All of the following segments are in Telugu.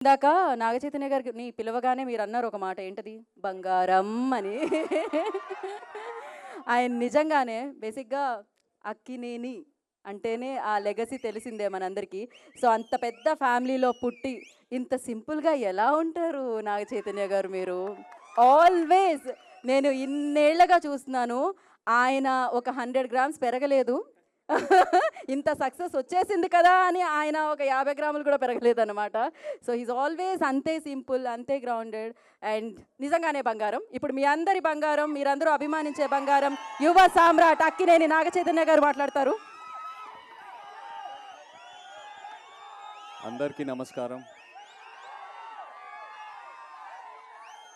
ఇందాక నాగచైతన్య గారిని పిలవగానే మీరన్నారు ఒక మాట ఏంటది? బంగారం అని. ఆయన నిజంగానే బేసిక్‌గా అక్కినేని అంటేనే ఆ లెగసీ తెలిసిందే మనందరికీ. సో, అంత పెద్ద ఫ్యామిలీలో పుట్టి ఇంత సింపుల్‌గా ఎలా ఉంటారు నాగచైతన్య గారు మీరు? ఆల్వేస్ నేను ఇన్నేళ్లుగా చూస్తున్నాను. ఆయన ఒక 100 గ్రామ్స్ పెరగలేదు. ఇంత సక్సెస్ వచ్చేసింది కదా అని ఆయన ఒక 50 గ్రాములు కూడా పెరగలేదన్నమాట. సో, హి ఈస్ ఆల్వేస్ అంతే సింపుల్, అంతే గ్రౌండెడ్ అండ్ నిజంగానే బంగారం. ఇప్పుడు మీ అందరి బంగారం, మీరందరూ అభిమానించే బంగారం, యువ సామ్రాట్ అక్కినేని నాగచైతన్య గారు మాట్లాడతారు. అందరికీ నమస్కారం.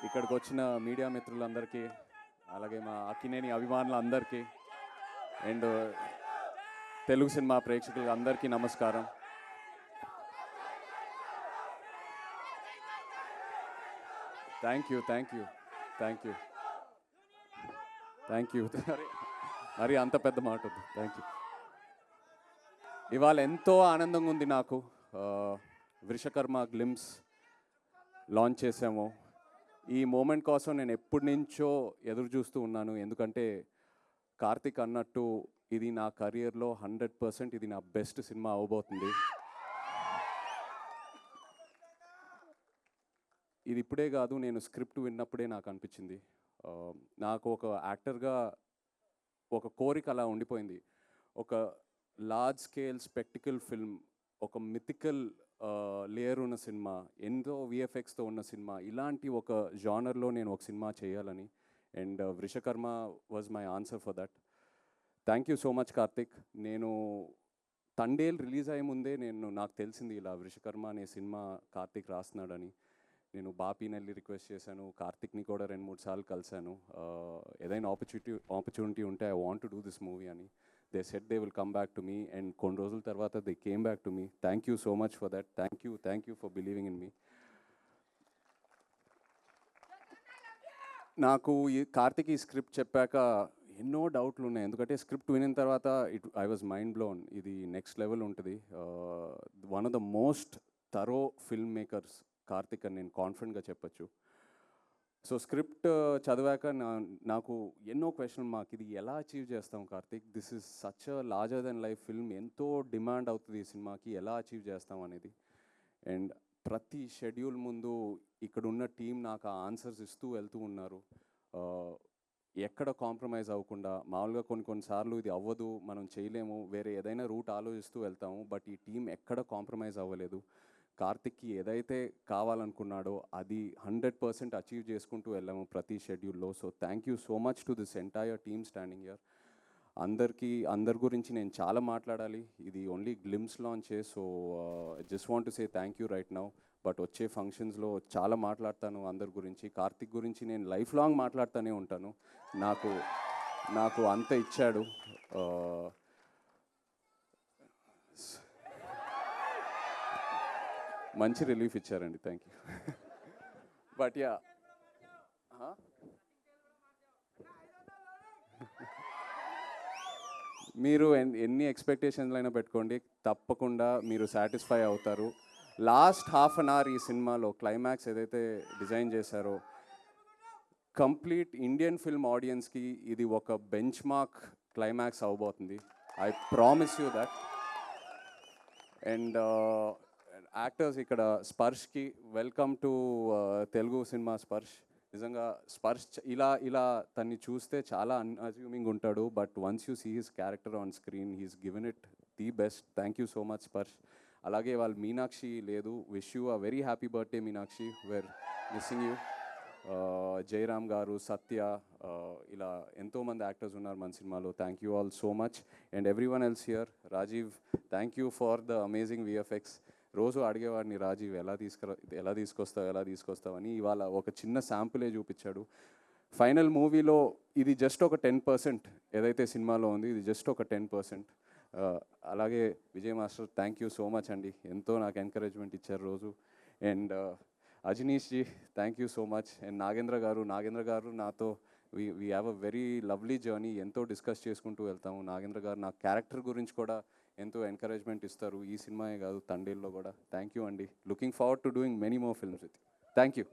ఇక్కడికి వచ్చిన మీడియా మిత్రులందరికీ, అలాగే మా అక్కినేని అభిమానులందరికీ అండ్ తెలుగు సినిమా ప్రేక్షకులు అందరికీ నమస్కారం. Thank you thank you thank you thank you మరి అంత పెద్ద మాట వద్దు. Thank you. ఇవాళ ఎంతో ఆనందంగా ఉంది నాకు. వృషకర్మ గ్లిమ్స్ లాంచ్ చేసాము. ఈ మూమెంట్ కోసం నేను ఎప్పటి నుంచో ఎదురు చూస్తూ ఉన్నాను. ఎందుకంటే కార్తిక్ అన్నట్టు ఇది నా కెరియర్లో 100% ఇది నా బెస్ట్ సినిమా అవబోతుంది. ఇది ఇప్పుడే కాదు, నేను స్క్రిప్ట్ విన్నప్పుడే నాకు అనిపించింది. నాకు ఒక యాక్టర్గా ఒక కోరిక అలా ఉండిపోయింది. ఒక లార్జ్ స్కేల్ స్పెక్టికల్ ఫిల్మ్, ఒక మిథికల్ లేయర్ ఉన్న సినిమా, ఎంతో విఎఫ్ఎక్స్తో ఉన్న సినిమా, ఇలాంటి ఒక జానర్లో నేను ఒక సినిమా చేయాలని. And Vrushakarma was my answer for that. Thank you so much Karthik. నేను తండేల్ రిలీజ్ అయ్యే ముందే నాకు తెలిసింది ఇలా వృషకర్మ అనే సినిమా కార్తిక్ రాస్తున్నాడని. నేను బాపీని వెళ్ళి రిక్వెస్ట్ చేశాను, కార్తిక్ని కూడా 2-3 సార్లు కలిశాను. ఏదైనా ఆపర్చునిటీ ఉంటే I want to do this movie అని. They said they will come back to me and కొన్ని రోజుల తర్వాత they came back to me. Thank you so much for that. Thank you for believing in me. నాకు ఈ కార్తిక్ ఈ స్క్రిప్ట్ చెప్పాక ఎన్నో డౌట్లు ఉన్నాయి. ఎందుకంటే స్క్రిప్ట్ వినిన తర్వాత ఐ వాజ్ మైండ్ బ్లోన్. ఇది నెక్స్ట్ లెవెల్ ఉంటుంది. One of the most thorough film makers Karthik అని నేను కాన్ఫిడెంట్గా చెప్పచ్చు. సో స్క్రిప్ట్ చదివాక నాకు ఎన్నో క్వశ్చన్ మార్క్. ఇది ఎలా అచీవ్ చేస్తాం Karthik? This is such a larger than life film. ఎంతో డిమాండ్ అవుతుంది ఈ సినిమాకి, ఎలా అచీవ్ చేస్తాం అనేది. అండ్ ప్రతి షెడ్యూల్ ముందు ఇక్కడున్న టీం నాకు ఆ ఆన్సర్స్ ఇస్తూ వెళ్తూ ఉన్నారు. ఎక్కడ కాంప్రమైజ్ అవ్వకుండా. మామూలుగా కొన్నిసార్లు ఇది అవ్వదు, మనం చేయలేము, వేరే ఏదైనా రూట్ ఆలోచిస్తూ వెళ్తాము. బట్ ఈ టీం ఎక్కడ కాంప్రమైజ్ అవ్వలేదు. కార్తిక్కి ఏదైతే కావాలనుకున్నాడో అది 100% అచీవ్ చేసుకుంటూ వెళ్ళాము ప్రతి షెడ్యూల్లో. So thank you so much to this entire team standing here. అందరి గురించి నేను చాలా మాట్లాడాలి. ఇది ఓన్లీ గ్లిమ్స్ లాంచే. So just want to say thank you right now. But వచ్చే ఫంక్షన్స్లో చాలా మాట్లాడతాను అందరి గురించి. కార్తిక్ గురించి నేను లైఫ్ లాంగ్ మాట్లాడుతూనే ఉంటాను. నాకు అంత ఇచ్చాడు. మంచి రిలీఫ్ ఇచ్చారండి. Thank you. బట్ యా, మీరు ఎన్ని ఎక్స్పెక్టేషన్లు అయినా పెట్టుకోండి, తప్పకుండా మీరు సాటిస్ఫై అవుతారు. లాస్ట్ హాఫ్ అన్ అవర్ ఈ సినిమాలో క్లైమాక్స్ ఏదైతే డిజైన్ చేశారో, కంప్లీట్ ఇండియన్ ఫిల్మ్ ఆడియన్స్కి ఇది ఒక బెంచ్ మార్క్ క్లైమాక్స్ అవబోతుంది. I promise you that. And actors ఇక్కడ స్పర్శ్కి welcome to Telugu cinema. Sparsh నిజంగా ఇలా తన్ని చూస్తే చాలా అన్అజ్యూమింగ్ ఉంటాడు. But once you see his character on screen, he's given it the best. Thank you so much Sparsh. అలాగే వాళ్ళు మీనాక్షి లేదు. Wish you a very happy birthday Meenakshi. We're missing you. Jayaram garu, Satya, ఇలా ఎంతోమంది యాక్టర్స్ ఉన్నారు మన సినిమాలో. Thank you all so much. And everyone else here. Rajeev, thank you for the amazing VFX. రోజు అడిగేవాడిని, రాజీవ్ ఎలా తీసుకొస్తావు అని. ఇవాళ ఒక చిన్న శాంపులే చూపించాడు. ఫైనల్ మూవీలో ఇది జస్ట్ ఒక 10%. ఏదైతే సినిమాలో ఉంది ఇది జస్ట్ ఒక 10%. అలాగే Vijay master, thank you so much అండి. ఎంతో నాకు ఎంకరేజ్మెంట్ ఇచ్చారు రోజు. And Ajaneesh ji, thank you so much. And Nagendra గారు నాతో we have a very lovely journey. ఎంతో డిస్కస్ చేసుకుంటూ వెళ్తాము. నాగేంద్ర గారు నా క్యారెక్టర్ గురించి కూడా ఎంతో ఎంకరేజ్మెంట్ ఇస్తారు. ఈ సినిమాయే కాదు, తండేల్లో కూడా. థ్యాంక్ యూ అండి. Looking forward to doing many more films with. Thank you.